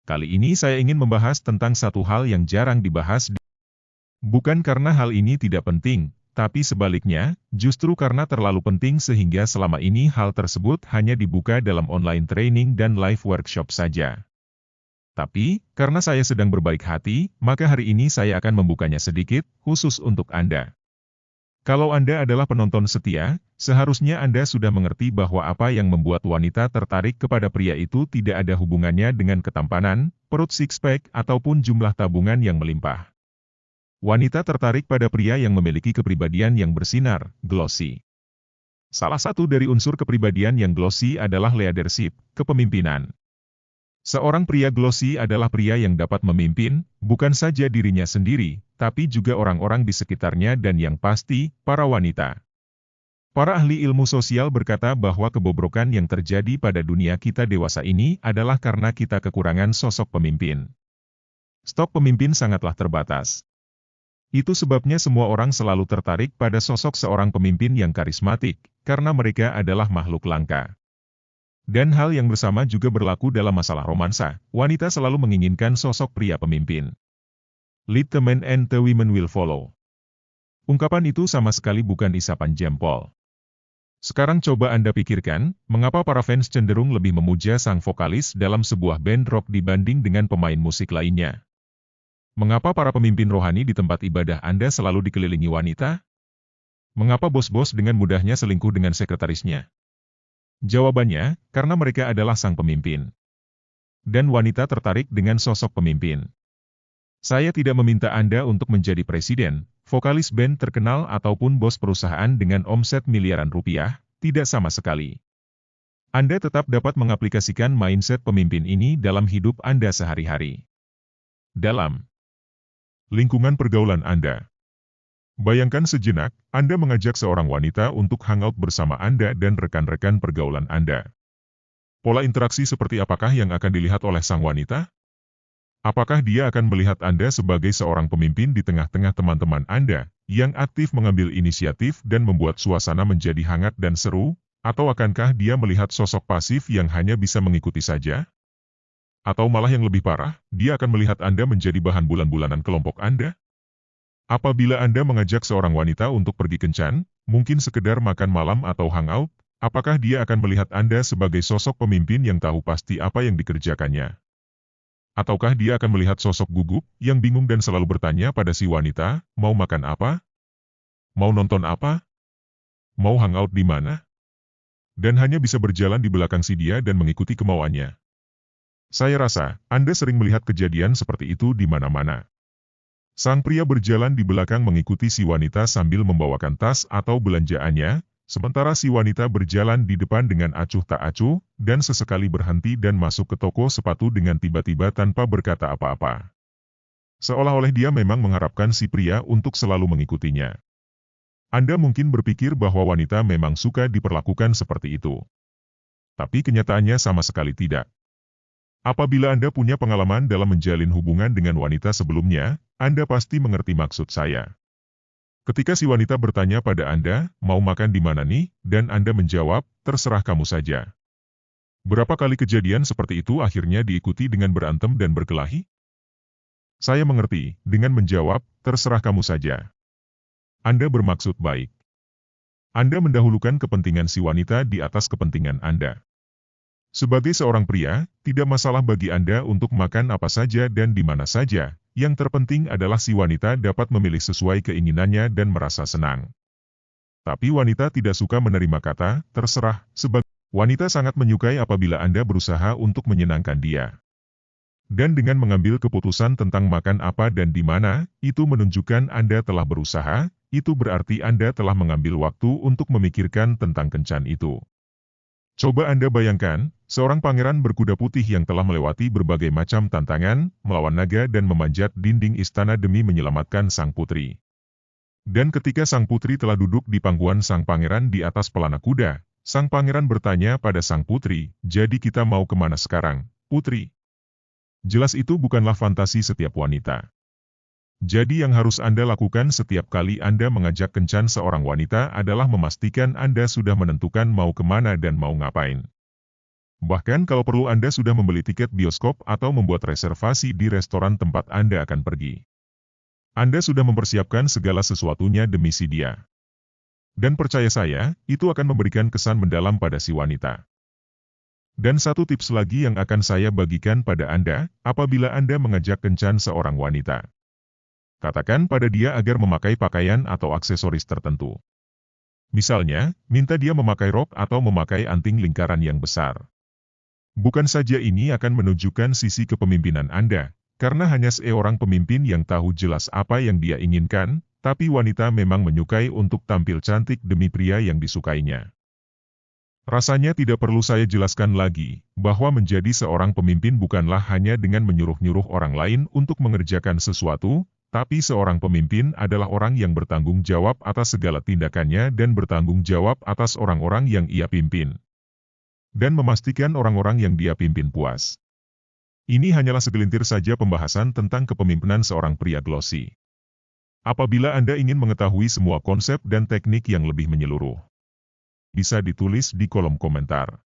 Kali ini saya ingin membahas tentang satu hal yang jarang dibahas. Bukan karena hal ini tidak penting, tapi sebaliknya, justru karena terlalu penting sehingga selama ini hal tersebut hanya dibuka dalam online training dan live workshop saja. Tapi, karena saya sedang berbaik hati, maka hari ini saya akan membukanya sedikit, khusus untuk Anda. Kalau Anda adalah penonton setia, seharusnya Anda sudah mengerti bahwa apa yang membuat wanita tertarik kepada pria itu tidak ada hubungannya dengan ketampanan, perut six-pack, ataupun jumlah tabungan yang melimpah. Wanita tertarik pada pria yang memiliki kepribadian yang bersinar, glossy. Salah satu dari unsur kepribadian yang glossy adalah leadership, kepemimpinan. Seorang pria glossy adalah pria yang dapat memimpin, bukan saja dirinya sendiri, tapi juga orang-orang di sekitarnya dan yang pasti, para wanita. Para ahli ilmu sosial berkata bahwa kebobrokan yang terjadi pada dunia kita dewasa ini adalah karena kita kekurangan sosok pemimpin. Stok pemimpin sangatlah terbatas. Itu sebabnya semua orang selalu tertarik pada sosok seorang pemimpin yang karismatik, karena mereka adalah makhluk langka. Dan hal yang bersama juga berlaku dalam masalah romansa, wanita selalu menginginkan sosok pria pemimpin. Lead the men and the women will follow. Ungkapan itu sama sekali bukan isapan jempol. Sekarang coba Anda pikirkan, mengapa para fans cenderung lebih memuja sang vokalis dalam sebuah band rock dibanding dengan pemain musik lainnya? Mengapa para pemimpin rohani di tempat ibadah Anda selalu dikelilingi wanita? Mengapa bos-bos dengan mudahnya selingkuh dengan sekretarisnya? Jawabannya, karena mereka adalah sang pemimpin. Dan wanita tertarik dengan sosok pemimpin. Saya tidak meminta Anda untuk menjadi presiden, vokalis band terkenal ataupun bos perusahaan dengan omset miliaran rupiah, tidak sama sekali. Anda tetap dapat mengaplikasikan mindset pemimpin ini dalam hidup Anda sehari-hari. Dalam lingkungan pergaulan Anda. Bayangkan sejenak, Anda mengajak seorang wanita untuk hangout bersama Anda dan rekan-rekan pergaulan Anda. Pola interaksi seperti apakah yang akan dilihat oleh sang wanita? Apakah dia akan melihat Anda sebagai seorang pemimpin di tengah-tengah teman-teman Anda, yang aktif mengambil inisiatif dan membuat suasana menjadi hangat dan seru, atau akankah dia melihat sosok pasif yang hanya bisa mengikuti saja? Atau malah yang lebih parah, dia akan melihat Anda menjadi bahan bulan-bulanan kelompok Anda? Apabila Anda mengajak seorang wanita untuk pergi kencan, mungkin sekedar makan malam atau hangout, apakah dia akan melihat Anda sebagai sosok pemimpin yang tahu pasti apa yang dikerjakannya? Ataukah dia akan melihat sosok gugup, yang bingung dan selalu bertanya pada si wanita, mau makan apa? Mau nonton apa? Mau hangout di mana? Dan hanya bisa berjalan di belakang si dia dan mengikuti kemauannya. Saya rasa, Anda sering melihat kejadian seperti itu di mana-mana. Sang pria berjalan di belakang mengikuti si wanita sambil membawakan tas atau belanjaannya, sementara si wanita berjalan di depan dengan acuh tak acuh, dan sesekali berhenti dan masuk ke toko sepatu dengan tiba-tiba tanpa berkata apa-apa. Seolah-olah dia memang mengharapkan si pria untuk selalu mengikutinya. Anda mungkin berpikir bahwa wanita memang suka diperlakukan seperti itu. Tapi kenyataannya sama sekali tidak. Apabila Anda punya pengalaman dalam menjalin hubungan dengan wanita sebelumnya, Anda pasti mengerti maksud saya. Ketika si wanita bertanya pada Anda, mau makan di mana nih, dan Anda menjawab, terserah kamu saja. Berapa kali kejadian seperti itu akhirnya diikuti dengan berantem dan berkelahi? Saya mengerti, dengan menjawab, terserah kamu saja. Anda bermaksud baik. Anda mendahulukan kepentingan si wanita di atas kepentingan Anda. Sebagai seorang pria, tidak masalah bagi Anda untuk makan apa saja dan di mana saja, yang terpenting adalah si wanita dapat memilih sesuai keinginannya dan merasa senang. Tapi wanita tidak suka menerima kata, terserah, sebagai wanita sangat menyukai apabila Anda berusaha untuk menyenangkan dia. Dan dengan mengambil keputusan tentang makan apa dan di mana, itu menunjukkan Anda telah berusaha, itu berarti Anda telah mengambil waktu untuk memikirkan tentang kencan itu. Coba Anda bayangkan, seorang pangeran berkuda putih yang telah melewati berbagai macam tantangan, melawan naga dan memanjat dinding istana demi menyelamatkan sang putri. Dan ketika sang putri telah duduk di pangkuan sang pangeran di atas pelana kuda, sang pangeran bertanya pada sang putri, jadi kita mau kemana sekarang, putri? Jelas itu bukanlah fantasi setiap wanita. Jadi yang harus Anda lakukan setiap kali Anda mengajak kencan seorang wanita adalah memastikan Anda sudah menentukan mau kemana dan mau ngapain. Bahkan kalau perlu Anda sudah membeli tiket bioskop atau membuat reservasi di restoran tempat Anda akan pergi. Anda sudah mempersiapkan segala sesuatunya demi si dia. Dan percaya saya, itu akan memberikan kesan mendalam pada si wanita. Dan satu tips lagi yang akan saya bagikan pada Anda, apabila Anda mengajak kencan seorang wanita. Katakan pada dia agar memakai pakaian atau aksesoris tertentu. Misalnya, minta dia memakai rok atau memakai anting lingkaran yang besar. Bukan saja ini akan menunjukkan sisi kepemimpinan Anda, karena hanya seorang pemimpin yang tahu jelas apa yang dia inginkan, tapi wanita memang menyukai untuk tampil cantik demi pria yang disukainya. Rasanya tidak perlu saya jelaskan lagi, bahwa menjadi seorang pemimpin bukanlah hanya dengan menyuruh-nyuruh orang lain untuk mengerjakan sesuatu, tapi seorang pemimpin adalah orang yang bertanggung jawab atas segala tindakannya dan bertanggung jawab atas orang-orang yang ia pimpin. Dan memastikan orang-orang yang dia pimpin puas. Ini hanyalah segelintir saja pembahasan tentang kepemimpinan seorang pria glossy. Apabila Anda ingin mengetahui semua konsep dan teknik yang lebih menyeluruh, bisa ditulis di kolom komentar.